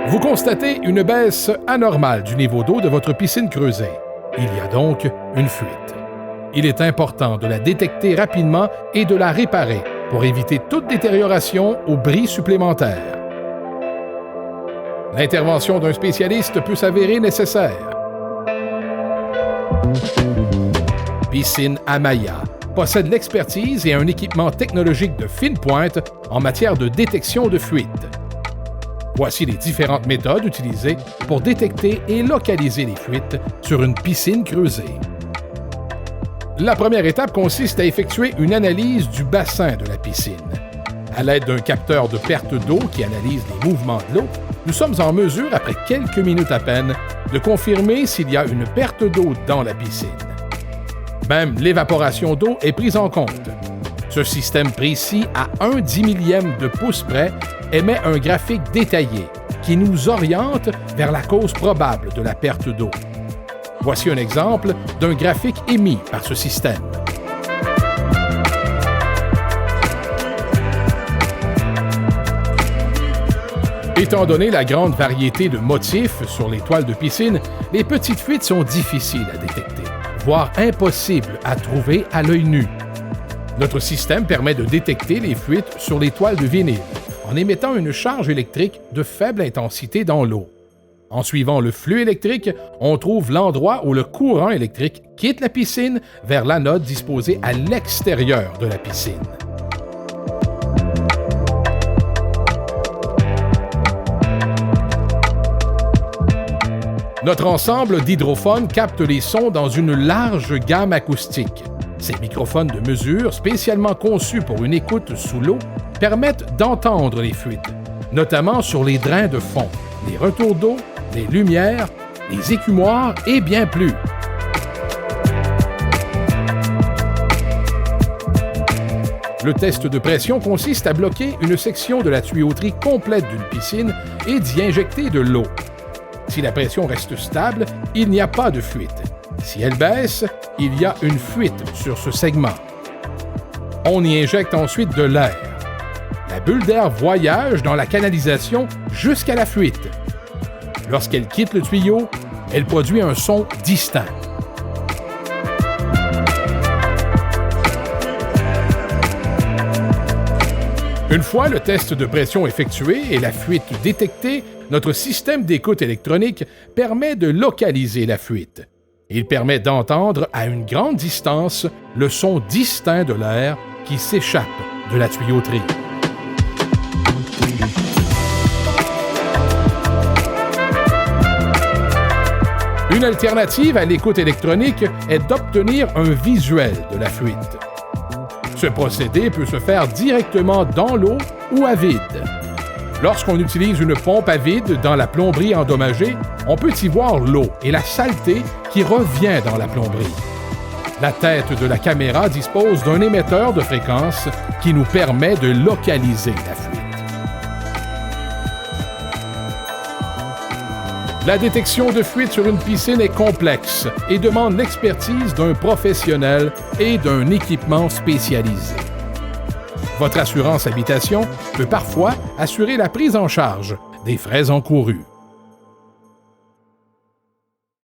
Vous constatez une baisse anormale du niveau d'eau de votre piscine creusée. Il y a donc une fuite. Il est important de la détecter rapidement et de la réparer pour éviter toute détérioration ou bris supplémentaire. L'intervention d'un spécialiste peut s'avérer nécessaire. Piscine Amaya possède l'expertise et un équipement technologique de fine pointe en matière de détection de fuite. Voici les différentes méthodes utilisées pour détecter et localiser les fuites sur une piscine creusée. La première étape consiste à effectuer une analyse du bassin de la piscine. À l'aide d'un capteur de perte d'eau qui analyse les mouvements de l'eau, nous sommes en mesure, après quelques minutes à peine, de confirmer s'il y a une perte d'eau dans la piscine. Même l'évaporation d'eau est prise en compte. Ce système précis, à 1/10 de pouce près, émet un graphique détaillé qui nous oriente vers la cause probable de la perte d'eau. Voici un exemple d'un graphique émis par ce système. Étant donné la grande variété de motifs sur les toiles de piscine, les petites fuites sont difficiles à détecter, voire impossibles à trouver à l'œil nu. Notre système permet de détecter les fuites sur les toiles de vinyle en émettant une charge électrique de faible intensité dans l'eau. En suivant le flux électrique, on trouve l'endroit où le courant électrique quitte la piscine vers l'anode disposée à l'extérieur de la piscine. Notre ensemble d'hydrophones capte les sons dans une large gamme acoustique. Ces microphones de mesure, spécialement conçus pour une écoute sous l'eau, permettent d'entendre les fuites, notamment sur les drains de fond, les retours d'eau, les lumières, les écumoires et bien plus. Le test de pression consiste à bloquer une section de la tuyauterie complète d'une piscine et d'y injecter de l'eau. Si la pression reste stable, il n'y a pas de fuite. Si elle baisse, il y a une fuite sur ce segment. On y injecte ensuite de l'air. La bulle d'air voyage dans la canalisation jusqu'à la fuite. Lorsqu'elle quitte le tuyau, elle produit un son distinct. Une fois le test de pression effectué et la fuite détectée, notre système d'écoute électronique permet de localiser la fuite. Il permet d'entendre à une grande distance le son distinct de l'air qui s'échappe de la tuyauterie. Une alternative à l'écoute électronique est d'obtenir un visuel de la fuite. Ce procédé peut se faire directement dans l'eau ou à vide. Lorsqu'on utilise une pompe à vide dans la plomberie endommagée, on peut y voir l'eau et la saleté qui revient dans la plomberie. La tête de la caméra dispose d'un émetteur de fréquence qui nous permet de localiser la fuite. La détection de fuite sur une piscine est complexe et demande l'expertise d'un professionnel et d'un équipement spécialisé. Votre assurance habitation peut parfois assurer la prise en charge des frais encourus.